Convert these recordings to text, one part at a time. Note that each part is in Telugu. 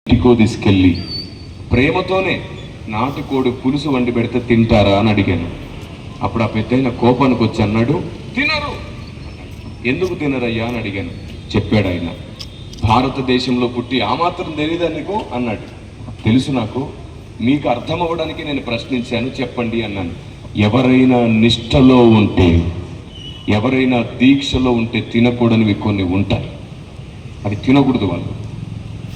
ఇంటికో తీసుకెళ్ళి ప్రేమతోనే నాటుకోడి పులుసు వండి పెడితే తింటారా అని అడిగాను. అప్పుడు ఆ పెద్దయిన కోపానికి వచ్చి అన్నాడు, తినరు. ఎందుకు తినరయ్యా అని అడిగాను. చెప్పాడు ఆయన, భారతదేశంలో పుట్టి ఆ మాత్రం తెలీదా నీకు అన్నాడు. తెలుసు నాకు, మీకు అర్థం అవ్వడానికి నేను ప్రశ్నించాను, చెప్పండి అన్నాను. ఎవరైనా నిష్టలో ఉంటే, ఎవరైనా దీక్షలో ఉంటే తినకూడనివి కొన్ని ఉంటాయి. అది తినకూడదు. వాళ్ళు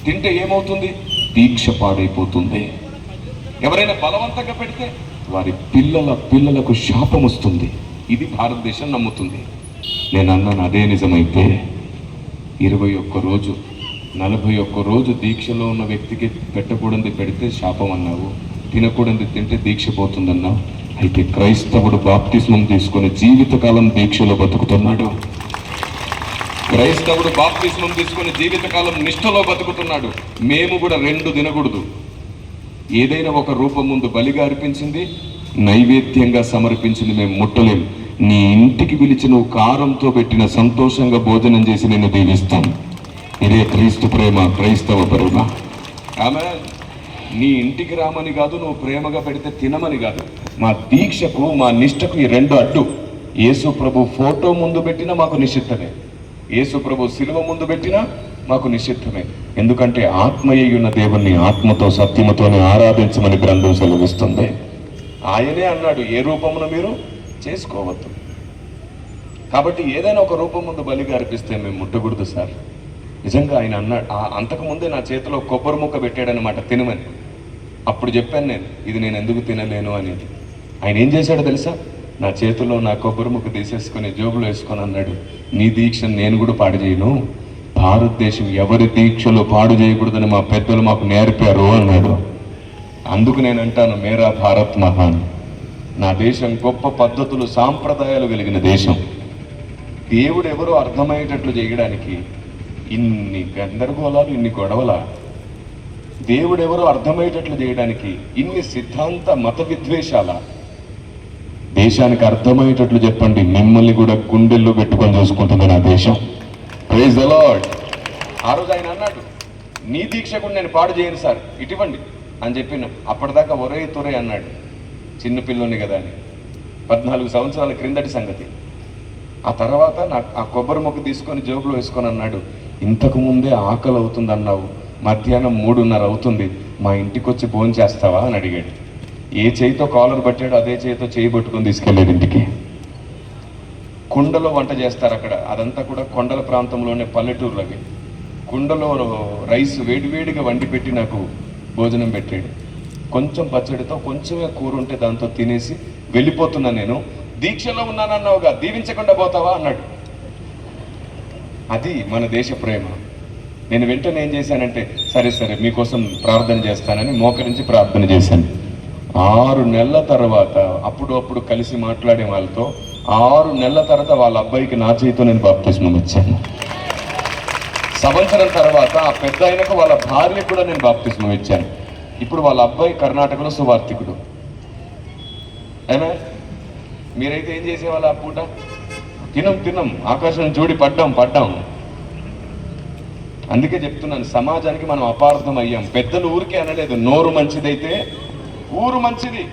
తింటే ఏమవుతుంది? దీక్ష పాడైపోతుంది. ఎవరైనా బలవంతంగా పెడితే వారి పిల్లలకు శాపం వస్తుంది. ఇది భారతదేశం నమ్ముతుంది. నేను అన్నాను, అదే నిజమైతే 21 రోజు 41 రోజు దీక్షలో ఉన్న వ్యక్తికి పెట్టకూడదు పెడితే శాపం అన్నావు, తినకూడదు తింటే దీక్ష పోతుందన్నావు. అయితే క్రైస్తవుడు బాప్తిస్మం తీసుకొని జీవితకాలం దీక్షలో బతుకుతున్నాడు. క్రైస్తవుడు బాప్తిస్మం తీసుకొని జీవితకాలం నిష్ఠలో బతుకుతున్నాడు. మేము కూడా 2 తినకూడదు. ఏదైనా ఒక రూపం ముందు బలిగా అర్పించింది, నైవేద్యంగా సమర్పించింది మేము ముట్టలేము. నీ ఇంటికి పిలిచి నువ్వు కారంతో పెట్టిన సంతోషంగా భోజనం చేసి నేను దీవిస్తాను. ఇదే క్రీస్తు ప్రేమ, క్రైస్తవ ప్రేమ. ఆమె నీ ఇంటికి రామని కాదు, నువ్వు ప్రేమగా పెడితే తినమని కాదు. మా దీక్షకు, మా నిష్టకు ఈ 2 అడ్డు. యేసు ప్రభు ఫోటో ముందు పెట్టినా మాకు నిషిద్ధమే, యేసు ప్రభు శిలువ ముందు పెట్టినా మాకు నిషిద్ధమే. ఎందుకంటే ఆత్మయ్యున్న దేవుణ్ణి ఆత్మతో సత్యముతోనే ఆరాధించమని గ్రంథం సెలవిస్తుంది. ఆయనే అన్నాడు, ఏ రూపమును మీరు చేసుకోవద్దు. కాబట్టి ఏదైనా ఒక రూపం ముందు బలిగా అర్పిస్తే మేము ముట్టకూడదు సార్. నిజంగా ఆయన అన్నాడు. అంతకుముందే నా చేతిలో కొబ్బరి ముక్క పెట్టాడనమాట తినమని. అప్పుడు చెప్పాను నేను, ఇది నేను ఎందుకు తినలేను అనేది. ఆయన ఏం చేశాడో తెలుసా? నా చేతిలో నా కొబ్బరి ముక్క తీసేసుకొని జోబులో వేసుకొని అన్నాడు, నీ దీక్షను నేను కూడా పాడు చేయను. భారతదేశం ఎవరి దీక్షలో పాడు చేయకూడదని మా పెద్దలు మాకు నేర్పారు అన్నాడు. అందుకు నేను అంటాను, మేరా భారత్ మహాన్. నా దేశం గొప్ప పద్ధతులు, సాంప్రదాయాలు కలిగిన దేశం. దేవుడు ఎవరో అర్థమయ్యేటట్లు చేయడానికి ఇన్ని గందరగోళాలు, ఇన్ని గొడవల. దేవుడు ఎవరో అర్థమయ్యేటట్లు చేయడానికి ఇన్ని సిద్ధాంత మత విద్వేషాల. దేశానికి అర్థమయ్యేటట్లు చెప్పండి, మిమ్మల్ని కూడా గుండెల్లో పెట్టుకొని చూసుకుంటుంది నా దేశం. Praise the lord. ఆ రోజు ఆయన అన్నాడు, నీ దీక్ష కూడా నేను పాడు చేయను సార్, ఇటువంటి అని చెప్పిన. అప్పటిదాకా ఒరే తొరే అన్నాడు, చిన్నపిల్లని కదా అని. 14 సంవత్సరాల క్రిందటి సంగతి. ఆ తర్వాత నాకు ఆ కొబ్బరి మొక్క తీసుకొని జోబులో వేసుకొని అన్నాడు, ఇంతకు ముందే ఆకలి అవుతుంది అన్నావు, మధ్యాహ్నం 3:30 అవుతుంది, మా ఇంటికి వచ్చి భోజనం చేస్తావా అని అడిగాడు. ఏ చేయితో కాలర్ పట్టాడో అదే చేయితో చేయి పట్టుకొని తీసుకెళ్ళాడు ఇంటికి. కుండలో వంట చేస్తారు అక్కడ, అదంతా కూడా కొండల ప్రాంతంలోనే, పల్లెటూరులవి. కుండలో రైస్ వేడివేడిగా వండి పెట్టి నాకు భోజనం పెట్టాడు. కొంచెం పచ్చడితో, కొంచెమే కూర ఉంటే దాంతో తినేసి వెళ్ళిపోతున్నా. నేను దీక్షలో ఉన్నానన్నావుగా, దీవించకుండా పోతావా అన్నాడు. అది మన దేశ ప్రేమ. నేను వెంటనే ఏం చేశానంటే, సరే సరే మీకోసం ప్రార్థన చేస్తానని మోకరించి ప్రార్థన చేశాను. 6 నెలల తర్వాత, అప్పుడు కలిసి మాట్లాడే వాళ్ళతో 6 నెలల తర్వాత వాళ్ళ అబ్బాయికి నా చేతితో నేను బాప్తిస్మం ఇచ్చాను. సంవత్సరం తర్వాత ఆ పెద్ద ఆయనకు వాళ్ళ భార్యకు కూడా నేను బాప్తిస్మం ఇచ్చాను. ఇప్పుడు వాళ్ళ అబ్బాయి కర్ణాటకలో సువార్థికుడు. అయినా మీరైతే ఏం చేసేవాళ్ళు? ఆ పూట తినం ఆకాశం చూడి పడ్డాం. అందుకే చెప్తున్నాను, సమాజానికి మనం అపార్థం అయ్యాం. పెద్దలు ఊరికే అనలేదు, నోరు మంచిదైతే ఊరు మంచిది.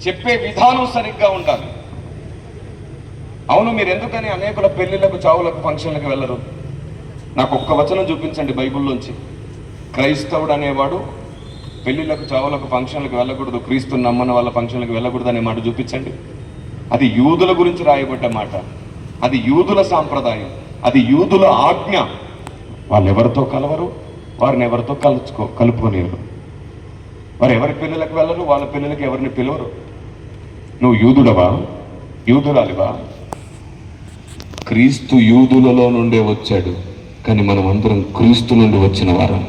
చెప్పే విధానం సరిగ్గా ఉండాలి. అవును, మీరు ఎందుకని అనేకుల పెళ్లిళ్లకు, చావులకు, ఫంక్షన్లకు వెళ్ళరు? నాకు ఒక్క వచనం చూపించండి బైబిల్లోంచి. క్రైస్తవుడు అనేవాడు పెళ్లిళ్లకు, చావులకు, ఫంక్షన్లకు వెళ్ళకూడదు, క్రీస్తుని నమ్మని వాళ్ళ ఫంక్షన్లకు వెళ్ళకూడదు అనే మాట చూపించండి. అది యూదుల గురించి రాయబడ్డ మాట, అది యూదుల సాంప్రదాయం, అది యూదుల ఆజ్ఞ. వాళ్ళు ఎవరితో కలవరు, వారిని ఎవరితో కలుపుకోలేరు. వారు ఎవరి పెళ్ళిళ్ళకి వెళ్ళరు, వాళ్ళ పెళ్ళిళ్ళకి ఎవరిని పిలవరు. నువ్వు యూదుడవా, యూదురాలివా? క్రీస్తు యూదులలో నుండే వచ్చాడు, కానీ మనం అందరం క్రీస్తు నుండి వచ్చిన వారం.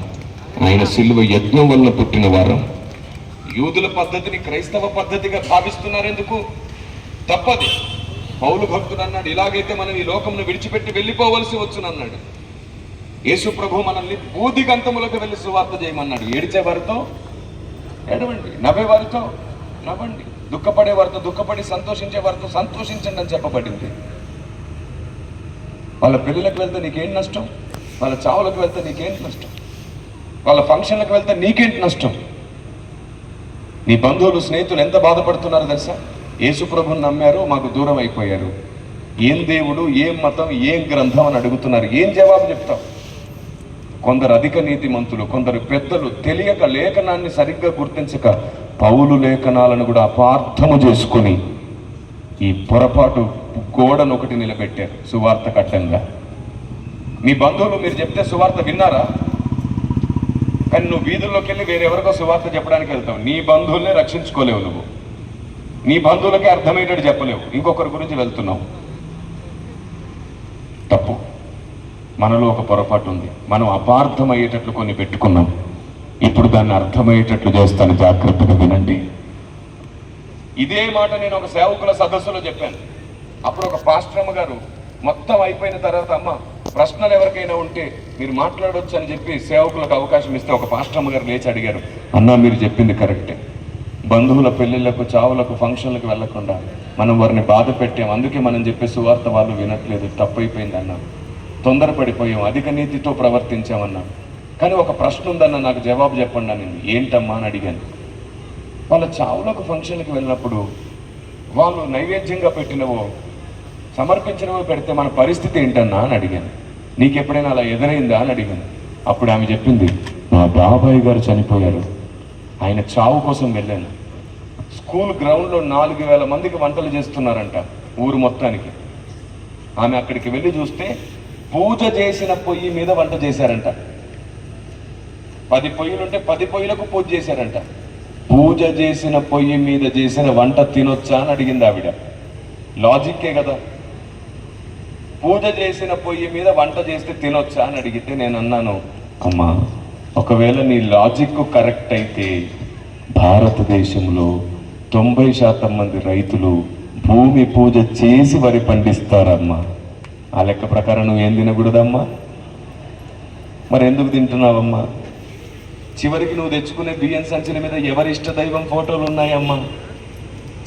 ఆయన శిలువ యజ్ఞం వల్ల పుట్టిన వారం. యూదుల పద్ధతిని క్రైస్తవ పద్ధతిగా భావిస్తున్నారు. ఎందుకు? తప్పది. పౌలు భక్తుడు అన్నాడు, ఇలాగైతే మనం ఈ లోకంను విడిచిపెట్టి వెళ్ళిపోవలసి వచ్చునన్నాడు. యేసు ప్రభు మనల్ని బూదిగంతములకు వెళ్ళి సువార్త చేయమన్నాడు. ఏడిచే వారితో ఏడవండి, నవ్వే వారితో నవ్వండి, దుఃఖపడే వారితో దుఃఖపడి, సంతోషించే వారితో సంతోషించండి అని చెప్పబడింది. వాళ్ళ పెళ్ళిళ్ళకి వెళ్తే నీకేం నష్టం? వాళ్ళ చావులకు వెళ్తే నీకేం నష్టం? వాళ్ళ ఫంక్షన్లకు వెళ్తే నీకేంటి నష్టం? నీ బంధువులు స్నేహితులు ఎంత బాధపడుతున్నారో తెలుసా? యేసు ప్రభువుని నమ్మారు, మాకు దూరం అయిపోయారు. ఏం దేవుడు, ఏం మతం, ఏం గ్రంథం అని అడుగుతున్నారు. ఏం జవాబు చెప్తావు? కొందరు అధిక నీతిమంతులు, కొందరు పెద్దలు తెలియక లేఖనాన్ని సరిగ్గా గుర్తించక పౌలు లేఖనాలను కూడా అపార్థము చేసుకుని ఈ పొరపాటు గోడను ఒకటి నిలబెట్టారు సువార్త కట్టంగా. మీ బంధువులు మీరు చెప్తే సువార్త విన్నారా? కానీ నువ్వు వీధుల్లోకి వెళ్ళి వేరెవరికో సువార్త చెప్పడానికి వెళ్తావు. నీ బంధువులనే రక్షించుకోలేవు, నువ్వు నీ బంధువులకే అర్థమయ్యేటట్టు చెప్పలేవు, ఇంకొకరి గురించి వెళ్తున్నావు. తప్పు. మనలో ఒక పొరపాటు ఉంది. మనం అపార్థమయ్యేటట్లు కొన్ని పెట్టుకున్నాం. ఇప్పుడు దాన్ని అర్థమయ్యేటట్లు చేస్తాను, జాగ్రత్తగా వినండి. ఇదే మాట నేను ఒక సేవకుల సదస్సులో చెప్పాను. అప్పుడు ఒక పాస్టరమ్మ గారు మొత్తం అయిపోయిన తర్వాత, అమ్మ ప్రశ్నలు ఎవరికైనా ఉంటే మీరు మాట్లాడవచ్చు అని చెప్పి సేవకులకు అవకాశం ఇస్తే ఒక పాస్టరమ్మ గారు లేచి అడిగారు, అన్న మీరు చెప్పింది కరెక్టే, బంధువుల పెళ్ళిళ్ళకు, చావులకు, ఫంక్షన్లకు వెళ్లకుండా మనం వారిని బాధ పెట్టాం, అందుకే మనం చెప్పే సువార్త వాళ్ళు వినట్లేదు, తప్పైపోయింది అన్నాను. తొందరపడిపోయాం, అధిక నీతితో ప్రవర్తించామన్నాను. కానీ ఒక ప్రశ్న ఉందన్న, నాకు జవాబు చెప్పండి అని. ఏంటమ్మా అని అడిగాను. వాళ్ళ చావులకు, ఫంక్షన్లకు వెళ్ళినప్పుడు వాళ్ళు నైవేద్యంగా పెట్టినవో సమర్పించినవో పెడితే మన పరిస్థితి ఏంటన్నా అని అడిగాను. నీకు ఎప్పుడైనా అలా ఎదురైందా అని అడిగాను. అప్పుడు ఆమె చెప్పింది, మా బాబాయ్ గారు చనిపోయారు, ఆయన చావు కోసం వెళ్ళాను. స్కూల్ గ్రౌండ్లో 4000 మందికి వంటలు చేస్తున్నారంట ఊరు మొత్తానికి. ఆమె అక్కడికి వెళ్ళి చూస్తే పూజ చేసిన పొయ్యి మీద వంట చేశారంట. 10 పొయ్యిలుంటే 10 పొయ్యిలకు పూజ చేశారంట. పూజ చేసిన పొయ్యి మీద చేసిన వంట తినొచ్చా అని అడిగింది ఆవిడ. లాజిక్కే కదా. పూజ చేసిన పొయ్యి మీద వంట చేస్తే తినొచ్చా అని అడిగితే నేను అన్నాను, అమ్మా ఒకవేళ నీ లాజిక్ కరెక్ట్ అయితే భారతదేశంలో 90% మంది రైతులు భూమి పూజ చేసి వరి పండిస్తారమ్మా. ఆ లెక్క ప్రకారం నువ్వు ఏం తినకూడదమ్మా? మరి ఎందుకు తింటున్నావమ్మా? చివరికి నువ్వు తెచ్చుకునే బియ్యం సంచుల మీద ఎవరి ఇష్ట దైవం ఫోటోలు ఉన్నాయమ్మా?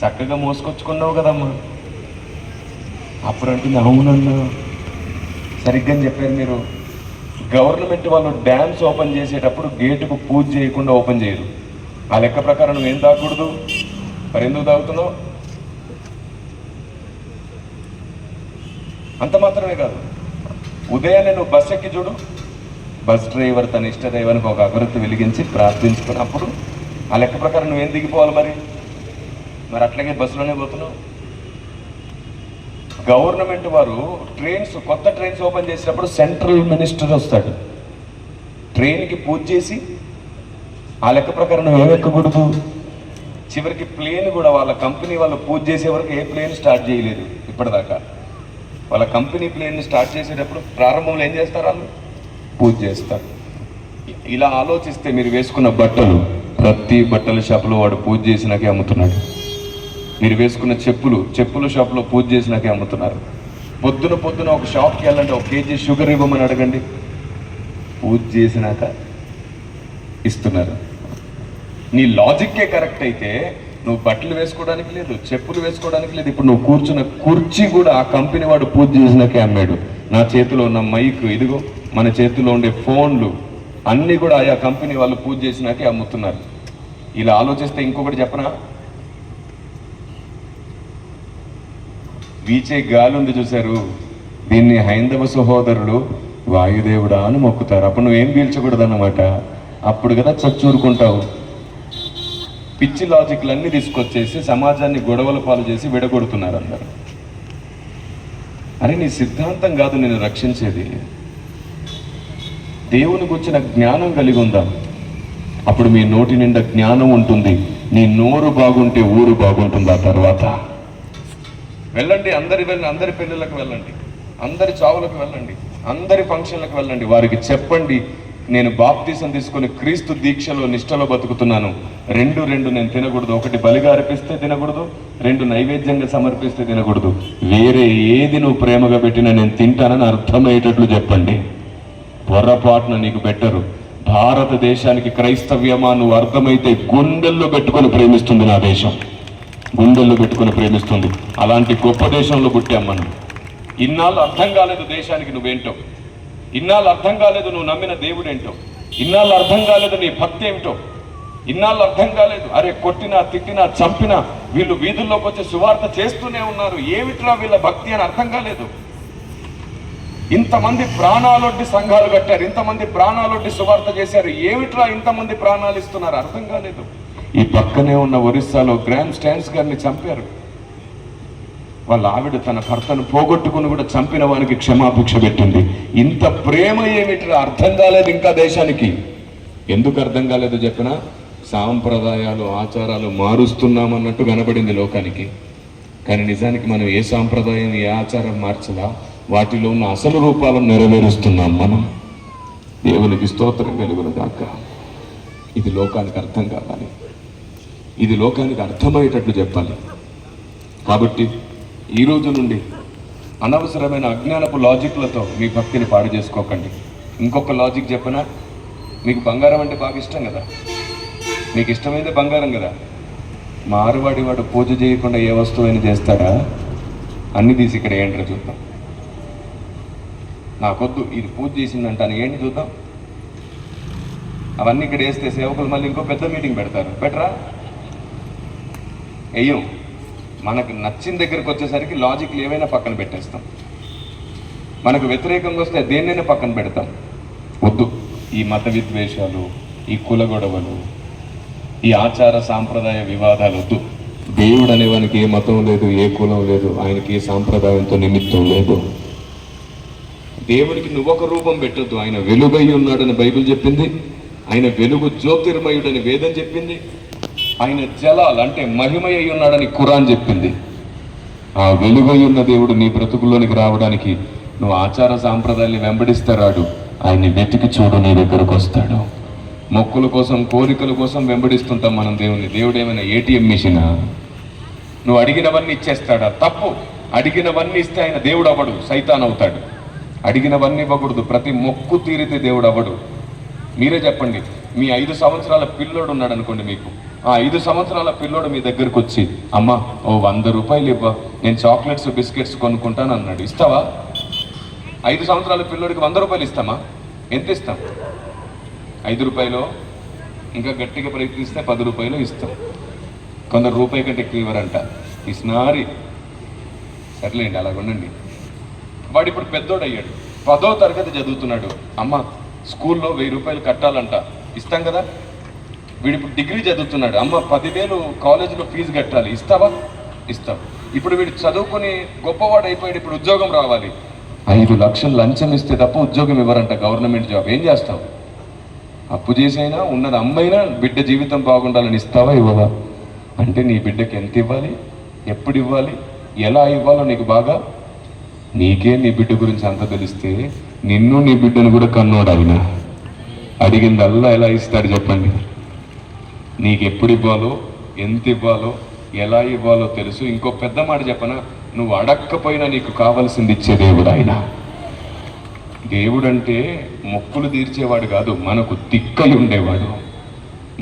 చక్కగా మోసుకొచ్చుకున్నావు కదమ్మా. అప్పుడు అంటుంది, అవునన్నా సరిగ్గా చెప్పారు మీరు. గవర్నమెంట్ వాళ్ళు డ్యామ్స్ ఓపెన్ చేసేటప్పుడు గేటుకు పూజ చేయకుండా ఓపెన్ చేయరు. ఆ లెక్క ప్రకారం నువ్వేం తాగకూడదు. మరి ఎందుకు తాగుతున్నావు? అంత మాత్రమే కాదు, ఉదయాన్నే నువ్వు బస్ ఎక్కి చూడు, బస్ డ్రైవర్ తన ఇష్ట దైవానికి ఒక అగరత్తు వెలిగించి ప్రార్థించుకున్నప్పుడు ఆ లెక్క ప్రకారం నువ్వేం దిగిపోవాలి? మరి అట్లాగే బస్సులోనే పోతున్నావు. గవర్నమెంట్ వారు కొత్త ట్రైన్స్ ఓపెన్ చేసినప్పుడు సెంట్రల్ మినిస్టర్ వస్తాడు. ట్రైన్కి పూజ చేసి ఆ లెక్క ప్రకారం నువ్వు ఏమెక్కకూడదు. చివరికి ప్లేన్ కూడా వాళ్ళ కంపెనీ వాళ్ళు పూజ చేసే వరకు ఏ ప్లేన్ స్టార్ట్ చేయలేదు ఇప్పటిదాకా. వాళ్ళ కంపెనీ ప్లేన్ని స్టార్ట్ చేసేటప్పుడు ప్రారంభంలో ఏం చేస్తారు? వాళ్ళు పూజ చేస్తారు. ఇలా ఆలోచిస్తే మీరు వేసుకున్న బట్టలు ప్రతి బట్టల షాపులో వాడు పూజ చేసినాకే అమ్ముతున్నాడు. మీరు వేసుకున్న చెప్పుల షాప్లో పూజ చేసినాకే అమ్ముతున్నారు. పొద్దున ఒక షాప్కి వెళ్ళండి, 1 కేజీ షుగర్ ఇవ్వమని అడగండి, పూజ చేసినాక ఇస్తున్నారు. నీ లాజిక్కే కరెక్ట్ అయితే నువ్వు బట్టలు వేసుకోవడానికి లేదు, చెప్పులు వేసుకోవడానికి లేదు. ఇప్పుడు నువ్వు కూర్చున్న కుర్చీ కూడా ఆ కంపెనీ వాడు పూజ చేసినాకే అమ్మాడు. నా చేతిలో ఉన్న మైక్, ఇదిగో మన చేతిలో ఉండే ఫోన్లు అన్నీ కూడా ఆయా కంపెనీ వాళ్ళు పూజ చేసినాకే అమ్ముతున్నారు. ఇలా ఆలోచిస్తే ఇంకొకటి చెప్పనా, వీచే గాలి ఉంది చూశారు, దీన్ని హైందవ సహోదరులు వాయుదేవుడా అని మొక్కుతారు. అప్పుడు నువ్వేం పీల్చకూడదు అన్నమాట. అప్పుడు కదా చచ్చూరుకుంటావు. పిచ్చి లాజిక్లన్నీ తీసుకొచ్చేసి సమాజాన్ని గొడవల పాలు చేసి విడగొడుతున్నారు అందరు. అరే నీ సిద్ధాంతం కాదు నేను రక్షించేది, దేవునికి వచ్చిన జ్ఞానం కలిగి ఉందాం. అప్పుడు మీ నోటి నిండా జ్ఞానం ఉంటుంది. నీ నోరు బాగుంటే ఊరు బాగుంటుంది. ఆ తర్వాత వెళ్ళండి, అందరి పెళ్ళిళ్ళకు వెళ్ళండి, అందరి చావులకు వెళ్ళండి, అందరి ఫంక్షన్లకు వెళ్ళండి. వారికి చెప్పండి, నేను బాప్తీసం తీసుకొని క్రీస్తు దీక్షలో నిష్టలో బతుకుతున్నాను. 2 నేను తినకూడదు. 1 బలిగా అర్పిస్తే తినకూడదు, 2 నైవేద్యంగా సమర్పిస్తే తినకూడదు. వేరే ఏది నువ్వు ప్రేమగా పెట్టినా నేను తింటానని అర్థమయ్యేటట్లు చెప్పండి. పొరపాటున నీకు బెటరు. భారతదేశానికి క్రైస్తవ్యమా నువ్వు అర్థమైతే గుండెల్లో పెట్టుకొని ప్రేమిస్తుంది నా దేశం, గుండెల్లో పెట్టుకొని ప్రేమిస్తుంది. అలాంటి గొప్ప దేశంలో పుట్టాం మనం. ఇన్నాళ్ళు అర్థం కాలేదు దేశానికి నువ్వేంటో, ఇన్నాళ్ళు అర్థం కాలేదు నువ్వు నమ్మిన దేవుడేంటో, ఇన్నాళ్ళు అర్థం కాలేదు నీ భక్తి ఏమిటో, ఇన్నాళ్ళు అర్థం కాలేదు. అరే కొట్టినా తిట్టినా చంపినా వీళ్ళు వీధుల్లోకి వచ్చి సువార్త చేస్తూనే ఉన్నారు, ఏమిట్రా వీళ్ళ భక్తి అని అర్థం కాలేదు. ఇంతమంది ప్రాణాలొడ్డి సంఘాలు కట్టారు, ఇంతమంది ప్రాణాలొడ్డి సువార్త చేశారు, ఏమిట్రా ఇంతమంది ప్రాణాలు ఇస్తున్నారు అర్థం కాలేదు. ఈ పక్కనే ఉన్న ఒరిస్సాలో గ్రాండ్ స్టాండ్స్ గారిని చంపారు. వాళ్ళ ఆవిడ తన భర్తను పోగొట్టుకుని కూడా చంపిన వానికి క్షమాభిక్ష పెట్టింది. ఇంత ప్రేమ ఏమిట్రా అర్థం కాలేదు ఇంకా దేశానికి. ఎందుకు అర్థం కాలేదు చెప్పిన, సాంప్రదాయాలు ఆచారాలు మారుస్తున్నామన్నట్టు కనబడింది లోకానికి. కానీ నిజానికి మనం ఏ సాంప్రదాయం ఏ ఆచారం మార్చలా, వాటిలో ఉన్న అసలు రూపాలను నెరవేరుస్తున్నాం మనం. దేవునికి స్తోత్రం కలుగును గాక. ఇది లోకానికి అర్థం కావాలి, ఇది లోకానికి అర్థమయ్యేటట్లు చెప్పాలి. కాబట్టి ఈ రోజు నుండి అనవసరమైన అజ్ఞానపు లాజిక్లతో మీ భక్తిని పాడు చేసుకోకండి. ఇంకొక లాజిక్ చెప్పనా, మీకు బంగారం అంటే బాగా ఇష్టం కదా, మీకు ఇష్టమైంది బంగారం కదా. మారువాడి వాడు పూజ చేయకుండా ఏ వస్తువైనా చేస్తాడా? అన్ని తీసి ఇక్కడ ఏంటో చూద్దాం. నాకొద్దు ఇది పూజ చేసిందంటాను, ఏంటి చూద్దాం. అవన్నీ ఇక్కడ వేస్తే సేవకులు మళ్ళీ ఇంకో పెద్ద మీటింగ్ పెడతారు, బెటరా వెయ్యం. మనకు నచ్చిన దగ్గరికి వచ్చేసరికి లాజిక్లు ఏవైనా పక్కన పెట్టేస్తాం, మనకు వ్యతిరేకంగా వస్తే దేన్నైనా పక్కన పెడతాం. వద్దు ఈ మత విద్వేషాలు, ఈ కుల గొడవలు, ఈ ఆచార సాంప్రదాయ వివాదాలు వద్దు. దేవుడు అనేవానికి ఏ మతం లేదు, ఏ కులం లేదు, ఆయనకి ఏ సాంప్రదాయంతో నిమిత్తం లేదు. దేవునికి నువ్వొక రూపం పెట్టొద్దు. ఆయన వెలుగై ఉన్నాడని బైబిల్ చెప్పింది, ఆయన వెలుగు జ్యోతిర్మయుడని వేదం చెప్పింది, ఆయన జలాల్ అంటే మహిమయ్య ఉన్నాడని ఖురాన్ చెప్పింది. ఆ వెలుగై ఉన్న దేవుడు నీ బ్రతుకుల్లోనికి రావడానికి నువ్వు ఆచార సాంప్రదాయాన్ని వెంబడిస్తే రాడు, ఆయన్ని వెతికి చూడు నీ దగ్గరకు వస్తాడు. మొక్కుల కోసం కోరికల కోసం వెంబడిస్తుంటాం మనం దేవుని. దేవుడు ఏమైనా ఏటీఎం మిషనా? నువ్వు అడిగినవన్నీ ఇచ్చేస్తాడా? తప్పు. అడిగినవన్నీ ఇస్తే ఆయన దేవుడు అవ్వడు, సైతాన్ అవుతాడు. అడిగినవన్నీ ఇవ్వకూడదు, ప్రతి మొక్కు తీరితే దేవుడు అవ్వడు. మీరే చెప్పండి, మీ 5 సంవత్సరాల పిల్లోడు ఉన్నాడు అనుకోండి, మీకు ఆ 5 సంవత్సరాల పిల్లోడు మీ దగ్గరకు వచ్చి అమ్మ ఓ 100 రూపాయలు ఇవ్వ, నేను చాక్లెట్స్ బిస్కెట్స్ కొనుక్కుంటాను అన్నాడు, ఇస్తావా? 5 సంవత్సరాల పిల్లోడికి 100 రూపాయలు ఇస్తామా? ఎంత ఇస్తాం? 5 రూపాయలు, ఇంకా గట్టిగా ప్రయత్నిస్తే 10 రూపాయలు ఇస్తాం. కొందరు రూపాయి కంటే ఎక్కువ ఇవ్వరంట, ఇస్నారి. సర్లేండి అలాగ ఉండండి. వాడు ఇప్పుడు పెద్దోడు అయ్యాడు, 10వ తరగతి చదువుతున్నాడు. అమ్మ స్కూల్లో 1000 రూపాయలు కట్టాలంట, ఇస్తాం కదా. వీడు ఇప్పుడు డిగ్రీ చదువుతున్నాడు, అమ్మ 10,000 కాలేజీలో ఫీజు కట్టాలి, ఇస్తావా? ఇస్తాం. ఇప్పుడు వీడు చదువుకొని గొప్పవాడు అయిపోయాడు, ఇప్పుడు ఉద్యోగం రావాలి, 5 లక్షలు లంచం ఇస్తే తప్ప ఉద్యోగం ఇవ్వరంట, గవర్నమెంట్ జాబ్. ఏం చేస్తావు? అప్పు చేసైనా ఉన్నది అమ్మైనా బిడ్డ జీవితం బాగుండాలని ఇస్తావా ఇవ్వవా? అంటే నీ బిడ్డకి ఎంత ఇవ్వాలి, ఎప్పుడు ఇవ్వాలి, ఎలా ఇవ్వాలో నీకు బాగా, నీకే నీ బిడ్డ గురించి అంత తెలిస్తే నిన్ను నీ బిడ్డను కూడా కన్నోడు ఆయన. అడిగిందల్లా ఎలా ఇస్తాడు చెప్పండి? నీకు ఎప్పుడు ఇవ్వాలో, ఎంత ఇవ్వాలో, ఎలా ఇవ్వాలో తెలుసు. ఇంకో పెద్ద మాట చెప్పనా, నువ్వు అడక్కపోయినా నీకు కావాల్సింది ఇచ్చే దేవుడు ఆయన. దేవుడు అంటే మొక్కులు తీర్చేవాడు కాదు, మనకు దిక్కై ఉండేవాడు,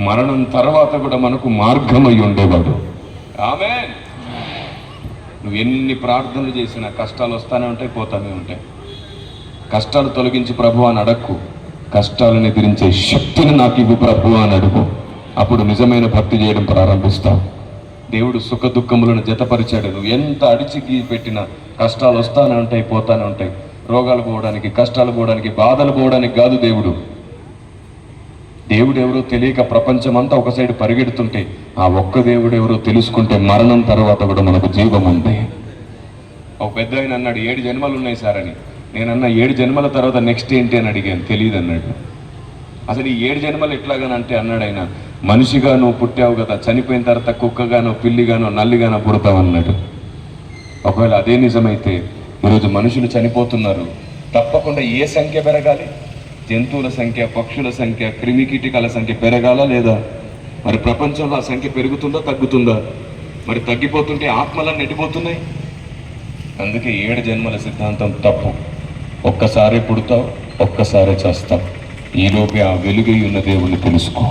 మరణం తర్వాత కూడా మనకు మార్గమై ఉండేవాడు. ఆమేన్. నువ్వు ఎన్ని ప్రార్థనలు చేసినా కష్టాలు వస్తానే ఉంటాయి, పోతానే ఉంటాయి. కష్టాలు తొలగించి ప్రభు అని అడక్కు, కష్టాలను ఎదిరించే శక్తిని నాకు ఇవ్వు ప్రభు అని అడుగు. అప్పుడు నిజమైన భక్తి చేయడం ప్రారంభిస్తావు. దేవుడు సుఖ దుఃఖములను జతపరిచాడు. నువ్వు ఎంత అడిచికి పెట్టినా కష్టాలు వస్తానే ఉంటాయి, పోతానే ఉంటాయి. రోగాలు పోవడానికి, కష్టాలు పోవడానికి, బాధలు పోవడానికి కాదు దేవుడు. దేవుడు ఎవరో తెలియక ప్రపంచమంతా ఒక సైడ్ పరిగెడుతుంటే ఆ ఒక్క దేవుడు ఎవరో తెలుసుకుంటే మరణం తర్వాత కూడా మనకు జీవం ఉంది. ఒక పెద్ద ఆయన అన్నాడు 7 జన్మలు ఉన్నాయి సార్ అని. నేనన్నా 7 జన్మల తర్వాత నెక్స్ట్ ఏంటి అని అడిగాను, తెలియదు అన్నాడు. అసలు ఈ 7 జన్మలు ఎట్లాగానంటే అన్నాడు ఆయన, మనిషిగా నువ్వు పుట్టావు కదా, చనిపోయిన తర్వాత కుక్కగానో పిల్లిగానో నల్లిగానో పుడతావు అన్నాడు. ఒకవేళ అదే నిజమైతే ఈరోజు మనుషులు చనిపోతున్నారు, తప్పకుండా ఏ సంఖ్య పెరగాలి? జంతువుల సంఖ్య, పక్షుల సంఖ్య, క్రిమికీటకాల సంఖ్య పెరగాలా లేదా? మరి ప్రపంచంలో ఆ సంఖ్య పెరుగుతుందా తగ్గుతుందా? మరి తగ్గిపోతుంటే ఆత్మలన్నీ ఎడిపోతున్నాయి. అందుకే 7 జన్మల సిద్ధాంతం తప్పు. ఒక్కసారే పుడతావు, ఒక్కసారే చేస్తావు. ఈలోపే ఆ వెలుగై ఉన్న దేవుణ్ణి తెలుసుకో.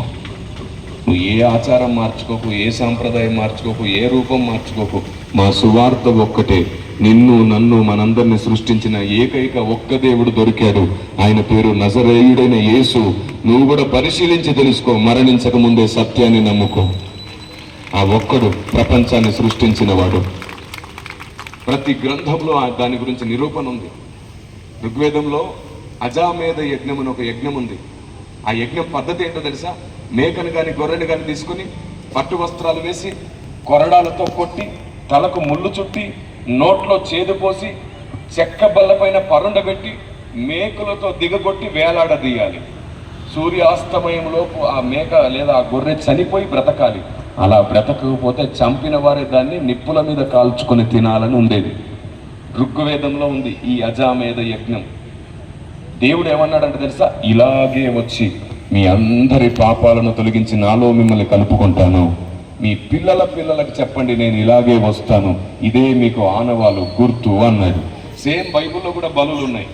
నువ్వు ఏ ఆచారం మార్చుకోకు, ఏ సాంప్రదాయం మార్చుకోకు, ఏ రూపం మార్చుకోకు. మా సువార్త ఒక్కటే, నిన్ను నన్ను మనందరిని సృష్టించిన ఏకైక ఒక్క దేవుడు దొరికాడు. ఆయన పేరు నజరేయుడైన యేసు. నువ్వు కూడా పరిశీలించి తెలుసుకో. మరణించక ముందే సత్యాన్ని నమ్ముకో. ఆ ఒక్కడు ప్రపంచాన్ని సృష్టించిన వాడు. ప్రతి గ్రంథంలో దాని గురించి నిరూపణ ఉంది. ఋగ్వేదంలో అజామేధ యజ్ఞం అని ఒక యజ్ఞం ఉంది. ఆ యజ్ఞం పద్ధతి ఏంటో తెలుసా? మేకను కానీ గొర్రెను కానీ తీసుకుని పట్టు వస్త్రాలు వేసి కొరడాలతో కొట్టి తలకు ముళ్ళు చుట్టి నోట్లో చేదు పోసి చెక్క బల్లపైన పరుండబెట్టి మేకులతో దిగగొట్టి వేలాడదీయాలి. సూర్యాస్తమయంలోపు ఆ మేక లేదా ఆ గొర్రె చనిపోయి బ్రతకాలి. అలా బ్రతకకపోతే చంపిన వారే దాన్ని నిప్పుల మీద కాల్చుకొని తినాలని ఉండేది. ఋగ్వేదంలో ఉంది ఈ అజామేధ యజ్ఞం. దేవుడు ఏమన్నాడంటే తెలుసా? ఇలాగే వచ్చి మీ అందరి పాపాలను తొలగించి నాలో మిమ్మల్ని కలుపుకుంటాను. మీ పిల్లల పిల్లలకు చెప్పండి నేను ఇలాగే వస్తాను. ఇదే మీకు ఆనవాలు, గుర్తు అన్నాడు. సేమ్ బైబిల్లో కూడా బలులు ఉన్నాయి.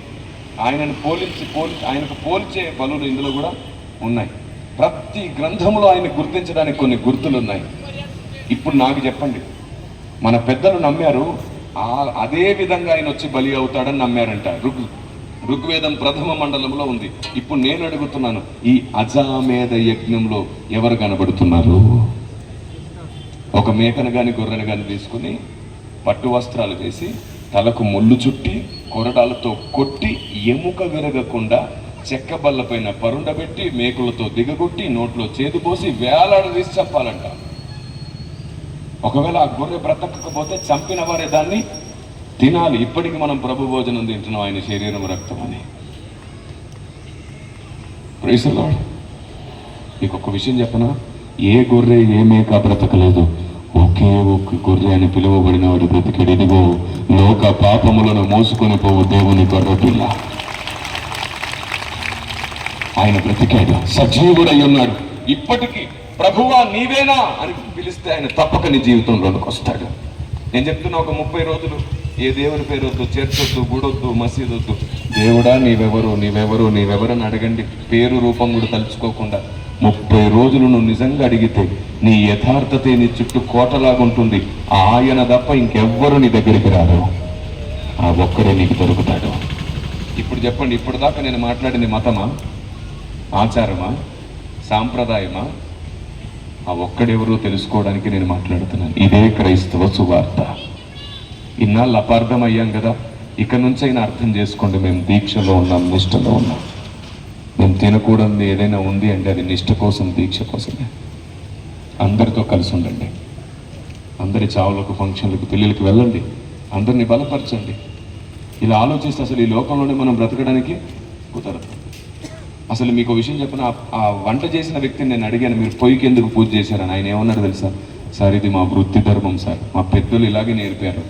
ఆయనకు పోల్చే బలులు ఇందులో కూడా ఉన్నాయి. ప్రతి గ్రంథంలో ఆయన గుర్తించడానికి కొన్ని గుర్తులు ఉన్నాయి. ఇప్పుడు నాకు చెప్పండి, మన పెద్దలు నమ్మారు అదే విధంగా ఆయన వచ్చి బలి అవుతాడని నమ్మారంట. ఋగ్వేదం ప్రథమ మండలంలో ఉంది. ఇప్పుడు నేను అడుగుతున్నాను, ఈ అజామేధ యజ్ఞంలో ఎవరు కనబడుతున్నారు? ఒక మేకను కానీ గొర్రెను కానీ తీసుకుని పట్టు వస్త్రాలు వేసి తలకు ముళ్ళు చుట్టి కొరడాలతో కొట్టి ఎముక విరగకుండా చెక్క బల్లపైన పరుండబెట్టి మేకులతో దిగగొట్టి నోట్లో చేదు పోసి వేలాడదీసి చంపాలంట. ఒకవేళ ఆ గొర్రె బ్రతకకపోతే చంపిన వారే దాన్ని తినాలి. ఇప్పటికి మనం ప్రభు భోజనం తింటున్నాం, ఆయన శరీరం రక్తం అని. Praise the lord. మీకు ఒక విషయం చెప్పనా? ఏ గొర్రె ఏ మేక బ్రతకలేదు. ఒకే ఒక్క గొర్రె అని పిలువబడిన వాడు బ్రతికాడు. ఇదిగో లోక పాపములను మోసుకొని పోవు దేవుని గొర్రె పిల్ల. ఆయన బ్రతికాడు, సజీవుడై ఉన్నాడు. ఇప్పటికీ ప్రభువా నీవేనా అని పిలిస్తే ఆయన తప్పక నీ జీవితంలోనికి వస్తాడు. నేను చెప్తున్నా, ఒక 30 రోజులు ఏ దేవుని పేరు వద్దు, చర్చ్ వద్దు, గుడొద్దు, మసీదు వద్దు. దేవుడా నీవెవరు నీవెవరు నీవెవరని అడగండి. పేరు రూపం కూడా తలుచుకోకుండా 30 రోజులు నువ్వు నిజంగా అడిగితే నీ యథార్థతే నీ చుట్టూ కోటలాగుంటుంది. ఆయన తప్ప ఇంకెవ్వరు నీ దగ్గరికి రారు. ఆ ఒక్కడే నీకు దొరుకుతాడు. ఇప్పుడు చెప్పండి, ఇప్పుడు దాకా నేను మాట్లాడింది మతమా, ఆచారమా, సాంప్రదాయమా? ఆ ఒక్కడెవరో తెలుసుకోవడానికి నేను మాట్లాడుతున్నాను. ఇదే క్రైస్తవ సువార్త. ఇన్నాళ్ళు అపార్థం అయ్యాం కదా, ఇక నుంచైనా అర్థం చేసుకోండి. మేము దీక్షలో ఉన్నాం, నిష్టలో ఉన్నాం. మేము తినకూడదు ఏదైనా ఉంది అంటే అది నిష్ట కోసం, దీక్ష కోసమే. అందరితో కలిసి ఉండండి. అందరి చావులకు, ఫంక్షన్లకు, పెళ్ళిళ్ళకి వెళ్ళండి. అందరినీ బలపరచండి. ఇలా ఆలోచిస్తే అసలు ఈ లోకంలోనే మనం బ్రతకడానికి కుదరదు. అసలు మీకు విషయం చెప్పిన, ఆ వంట చేసిన వ్యక్తిని నేను అడిగాను, మీరు పొయ్యికి ఎందుకు పూజ చేశారని. ఆయన ఏమన్నాడు తెలుసా? సార్ ఇది మా వృత్తి ధర్మం సార్, మా పెద్దలు ఇలాగే నేర్పారు.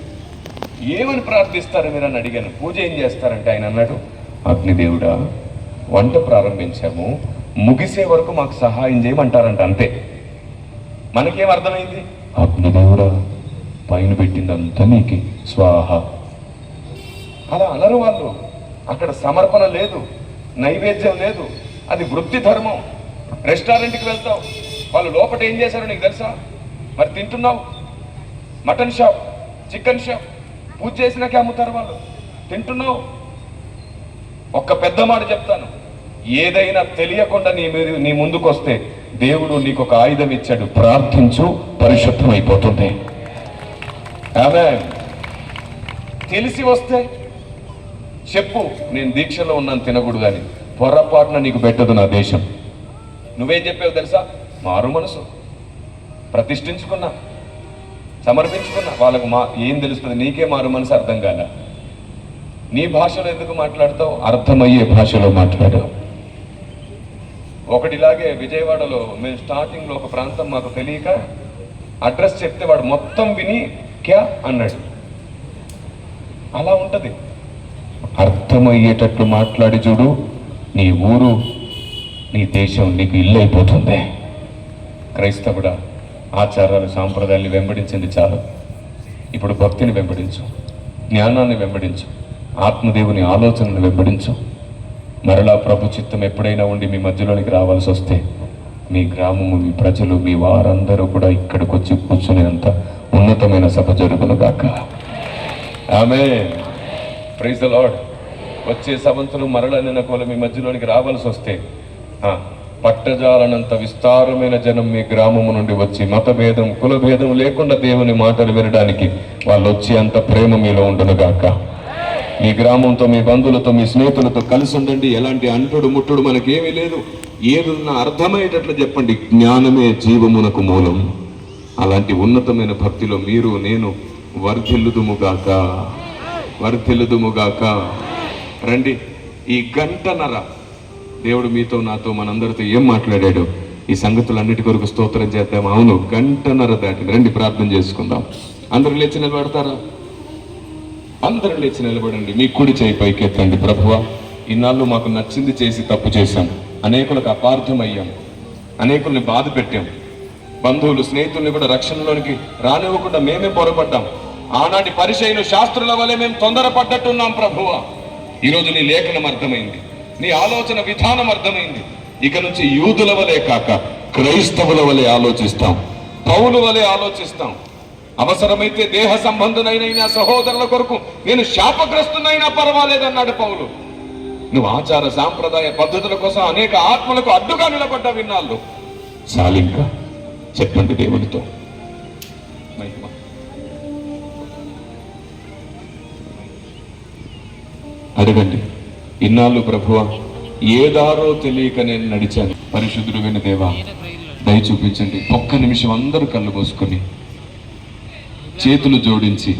ఏమని ప్రార్థిస్తారు మీరు అని అడిగాను. పూజ ఏం చేస్తారంటే ఆయన అన్నాడు, అగ్నిదేవుడా వంట ప్రారంభించాము, ముగిసే వరకు మాకు సహాయం చేయమంటారంట. అంతే. మనకేం అర్థమైంది? అగ్నిదేవుడా పైన పెట్టిందంతా నీకు స్వాహ. అలా అనరు వాళ్ళు. అక్కడ సమర్పణ లేదు, నైవేద్యం లేదు. అది వృత్తి ధర్మం. రెస్టారెంట్కి వెళ్తావు, వాళ్ళు లోపల ఏం చేశారో నీకు తెలుసా? మరి తింటున్నావు. మటన్ షాప్, చికెన్ షాప్, పూజ చేసినాకే అమ్ముతారు వాళ్ళు. తింటున్నావు. ఒక్క పెద్ద మాట చెప్తాను, ఏదైనా తెలియకుండా నీ ముందుకు వస్తే దేవుడు నీకు ఒక ఆయుధం ఇచ్చాడు. ప్రార్థించు, పరిశుద్ధం అయిపోతుంది. ఆమేన్. తెలిసి వస్తే చెప్పు, నేను దీక్షలో ఉన్నాను, తినకూడదు అని. పొరపాటున నీకు పెట్టదు నా దేశం. నువ్వేం చెప్పావు తెలుసా? మారు మనసు ప్రతిష్ఠించుకున్నా, సమర్పించుకున్నా. వాళ్ళకు ఏం తెలుస్తుంది? నీకే మారు మనసు అర్థం కాల. నీ భాషలో ఎందుకు మాట్లాడతావు? అర్థమయ్యే భాషలో మాట్లాడు. ఒకటిలాగే విజయవాడలో మేము స్టార్టింగ్లో ఒక ప్రాంతం మాకు తెలియక అడ్రస్ చెప్తే వాడు మొత్తం విని క్యా అన్నాడు. అలా ఉంటుంది. అర్థమయ్యేటట్లు మాట్లాడి చూడు, నీ ఊరు, నీ దేశం నీకు ఇల్లు అయిపోతుంది. క్రైస్తవుడా, ఆచారాలు, సాంప్రదాయాన్ని వెంబడించింది చాలు. ఇప్పుడు భక్తిని వెంబడించు, జ్ఞానాన్ని వెంబడించు, ఆత్మదేవుని ఆలోచనను వెంబడించు. మరలా ప్రభు చిత్తం ఎప్పుడైనా ఉండి మీ మధ్యలోనికి రావాల్సి వస్తే మీ గ్రామము, మీ ప్రజలు, మీ వారందరూ కూడా ఇక్కడికి వచ్చి కూర్చునేంత ఉన్నతమైన సభ జరుగును గాక. ఆమేన్. Praise the Lord. వచ్చే సంవత్సరం మరల నెలకొల మీ మధ్యలోనికి రావాల్సి వస్తే పట్టజాలనంత విస్తారమైన జనం మీ గ్రామము నుండి వచ్చి మతభేదం కులభేదం లేకుండా దేవుని మాటలు వినడానికి వాళ్ళు వచ్చి అంత ప్రేమ మీలో ఉండునుగాక. మీ గ్రామంతో మీ బంధువులతో మీ స్నేహితులతో కలిసి ఉండండి. ఎలాంటి అంటుడు ముట్టుడు మనకేమీ లేదు. ఏదున్నా అర్థమయ్యేటట్లు చెప్పండి. జ్ఞానమే జీవమునకు మూలం. అలాంటి ఉన్నతమైన భక్తిలో మీరు నేను వర్ధిల్లుదుముగాక, వర్ధిల్లుదుముగాక. రండి. ఈ గంటన్నర దేవుడు మీతో నాతో మనందరితో ఏం మాట్లాడాడు, ఈ సంగతులన్నిటి కొరకు స్తోత్రం చేద్దాం. అవును, గంటన్నర దాటింది. రండి ప్రార్థన చేసుకుందాం. అందరూ లేచి నిలబడతారా? అందరూ లేచి నిలబడండి. మీ కుడి చేయి పైకెత్తండి. ప్రభువా, ఇన్నాళ్ళు మాకు నచ్చింది చేసి తప్పు చేశాం, అనేకులకు అపార్థమయ్యాం, అనేకుల్ని బాధ పెట్టాం, బంధువులు స్నేహితుల్ని కూడా రక్షణలోనికి రానివ్వకుండా మేమే పొరపడ్డాం. ఆనాటి పరిచయులు శాస్త్రుల వలె మేము తొందరపడ్డట్టున్నాం. ప్రభువా, ఈరోజు నీ లేఖనం అర్థమైంది, నీ ఆలోచన విధానం అర్థమైంది. ఇక నుంచి యూదుల వలె కాక క్రైస్తవుల వలె ఆలోచిస్తాం, పౌలు వలె ఆలోచిస్తాం. అవసరమైతే దేహ సంబంధునైనా సహోదరుల కొరకు నేను శాపగ్రస్తునైనా పర్వాలేదన్నాడు పౌలు. నువ్వు ఆచార సాంప్రదాయ పద్ధతుల కోసం అనేక ఆత్మలకు అడ్డుగా నిలబడ్డా విన్నాళ్ళు. చాలింకా చెప్పండి దేవునితో. అడగండి. ఇన్నాళ్ళు ప్రభువా, ఏ దారో తెలియక నేను నడిచాను, పరిశుద్ధుడు విని దేవా దయ చూపించండి. ఒక్క నిమిషం అందరూ కళ్ళు మూసుకొని చేతులు జోడించి